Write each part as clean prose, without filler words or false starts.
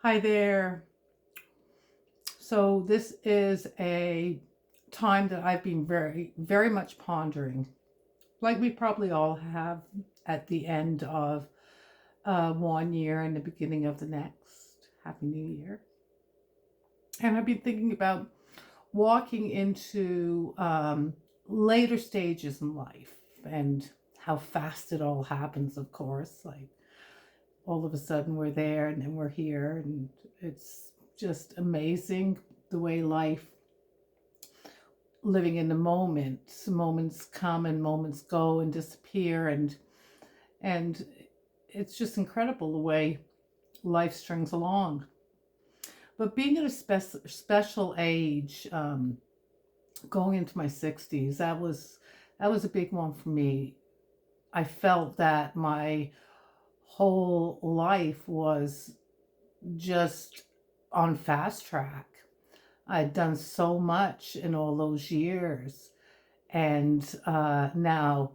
Hi there. So, this is a time that I've been very, very much pondering, like we probably all have at the end of one year and the beginning of the next. Happy New Year. And I've been thinking about walking into later stages in life and how fast it all happens, of course. Like, all of a sudden we're there and then we're here, and it's just amazing the way life, living in the moment, moments come and moments go and disappear, and it's just incredible the way life strings along. But being at a special age, going into my 60s, that was a big one for me. I felt that my whole life was just on fast track. I'd done so much in all those years, and now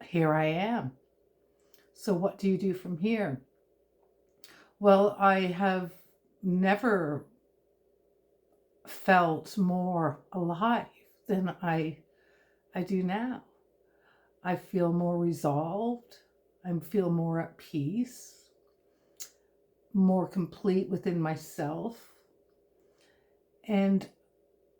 here I am. So, what do you do from here? Well, I have never felt more alive than I do now. I feel more resolved. I feel more at peace, more complete within myself. And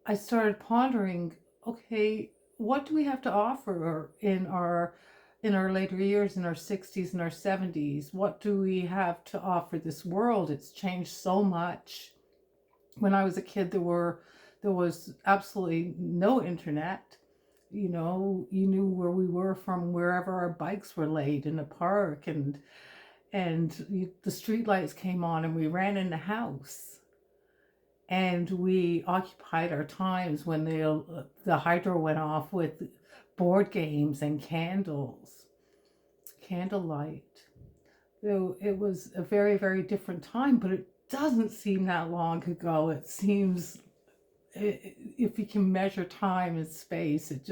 I started pondering, okay, what do we have to offer in our later years, in our 60s and our 70s? What do we have to offer this world? It's changed so much. When I was a kid, there was absolutely no internet. You knew where we were from wherever our bikes were laid in the park, and the street lights came on and we ran in the house, and we occupied our times when the hydro went off with board games and candlelight. So it was a very, very different time, but it doesn't seem that long ago. It seems, if you can measure time and space, it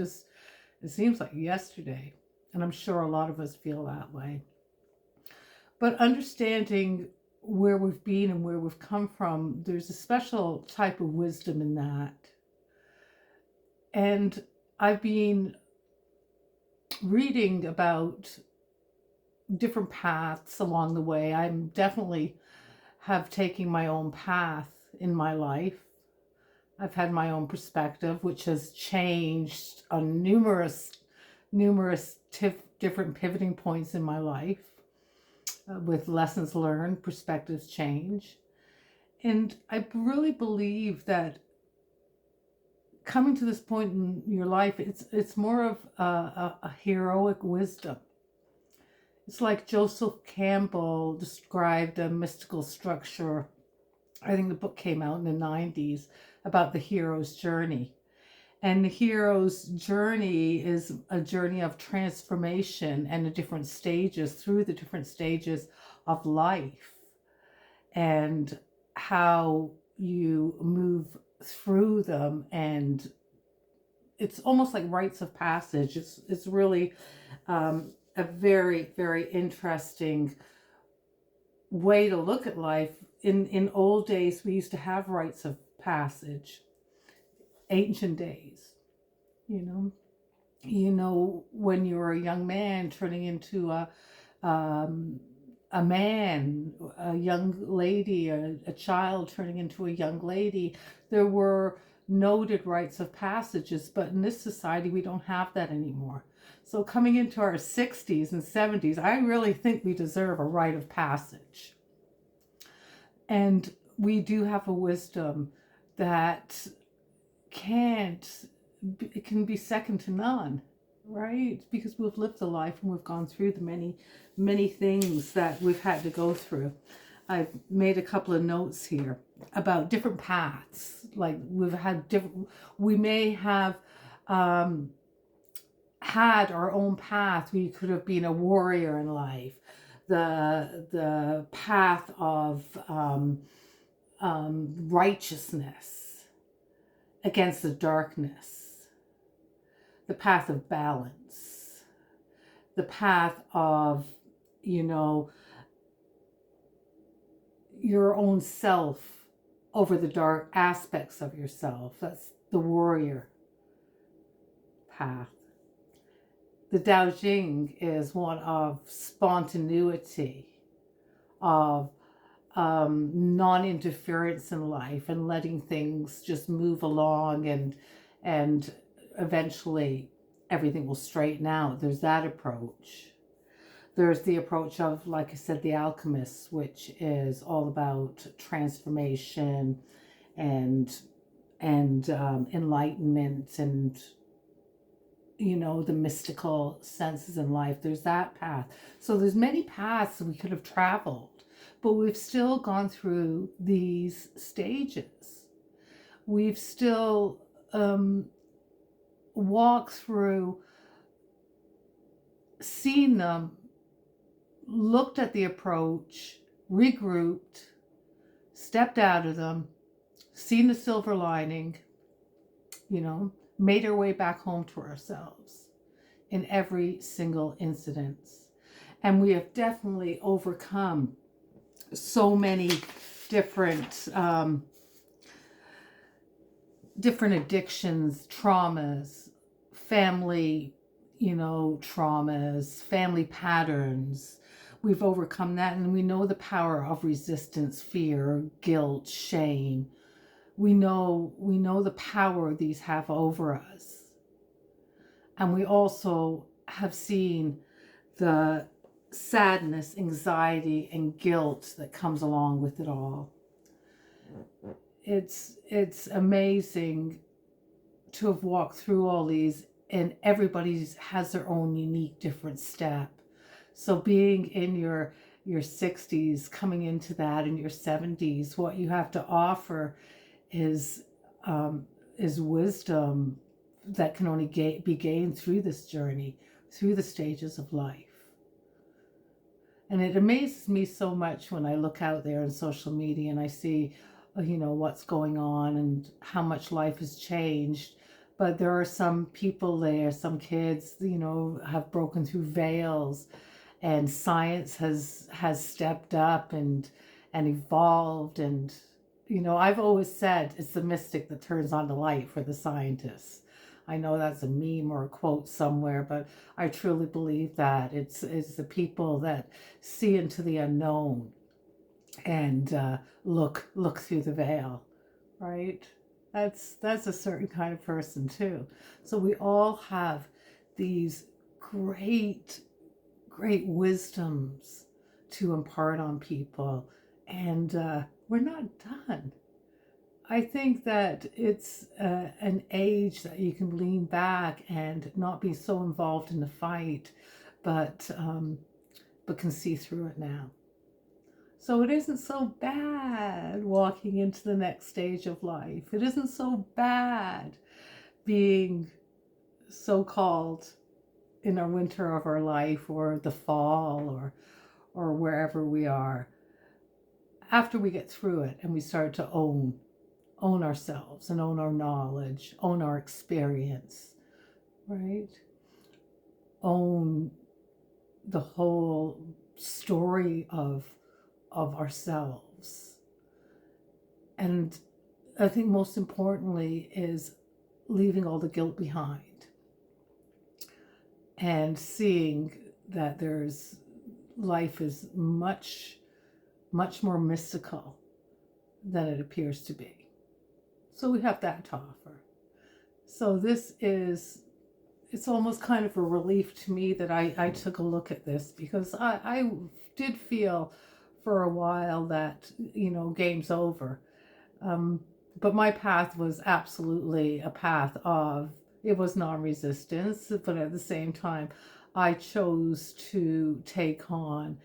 seems like yesterday. And I'm sure a lot of us feel that way. But understanding where we've been and where we've come from, there's a special type of wisdom in that. And I've been reading about different paths along the way. I'm definitely have taken my own path in my life. I've had my own perspective, which has changed on numerous different pivoting points in my life, with lessons learned, perspectives change. And I really believe that coming to this point in your life, it's more of a heroic wisdom. It's like Joseph Campbell described a mystical structure. I think the book came out in the 90s about the hero's journey. And the hero's journey is a journey of transformation and the different stages, through the different stages of life, and how you move through them. And it's almost like rites of passage. It's really a very, very interesting way to look at life. In old days, we used to have rites of passage, ancient days, you know. When you were a young man turning into a man, a young lady, a child turning into a young lady, there were noted rites of passages. But in this society, we don't have that anymore. So coming into our 60s and 70s, I really think we deserve a rite of passage. And we do have a wisdom that can't, it can be second to none, right? Because we've lived a life and we've gone through the many things that we've had to go through. I've made a couple of notes here about different paths. Like, we may have had our own path. We could have been a warrior in life, the path of righteousness against the darkness, the path of balance, the path of, your own self over the dark aspects of yourself. That's the warrior path. The Tao Jing is one of spontaneity, of non-interference in life and letting things just move along, and eventually everything will straighten out. There's that approach. There's the approach of, like I said, the alchemists, which is all about transformation and enlightenment, and the mystical senses in life. There's that path. So there's many paths we could have traveled, but we've still gone through these stages. We've still walked through, seen them, looked at the approach, regrouped, stepped out of them, seen the silver lining, made our way back home to ourselves in every single incident. And we have definitely overcome so many different addictions, traumas, family, traumas, family patterns. We've overcome that, and we know the power of resistance, fear, guilt, shame. We know the power these have over us. And we also have seen the sadness, anxiety, and guilt that comes along with it all. It's amazing to have walked through all these, and everybody has their own unique different step. So being in your 60s, coming into that in your 70s, what you have to offer is wisdom that can only be gained through this journey, through the stages of life. And it amazes me so much when I look out there on social media and I see, what's going on and how much life has changed. But there are some people there, some kids, have broken through veils, and science has stepped up and evolved. And I've always said it's the mystic that turns on the light for the scientists. I know that's a meme or a quote somewhere, but I truly believe that it's the people that see into the unknown and look through the veil, right? That's a certain kind of person too. So we all have these great wisdoms to impart on people, and we're not done. I think that it's an age that you can lean back and not be so involved in the fight, but can see through it now. So it isn't so bad walking into the next stage of life. It isn't so bad being so-called in our winter of our life, or the fall, or wherever we are. After we get through it and we start to own ourselves and own our knowledge, own our experience, right? Own the whole story of ourselves. And I think most importantly is leaving all the guilt behind and seeing that life is much more mystical than it appears to be. So we have that to offer. So it's almost kind of a relief to me that I took a look at this, because I did feel for a while that, game's over. But my path was absolutely a path it was non-resistance, but at the same time, I chose to take on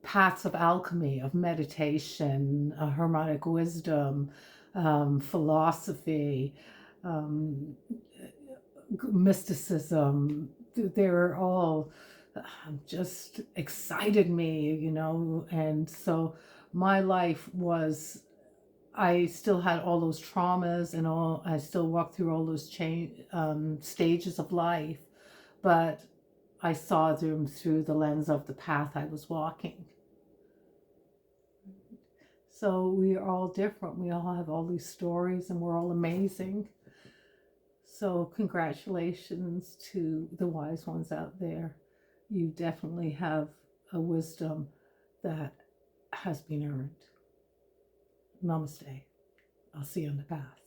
paths of alchemy, of meditation, harmonic wisdom, philosophy, mysticism. They're all just excited me, and so my life was, I still had all those traumas and I still walked through all those stages of life, but I saw them through the lens of the path I was walking. So we are all different. We all have all these stories and we're all amazing. So congratulations to the wise ones out there. You definitely have a wisdom that has been earned. Namaste. I'll see you on the path.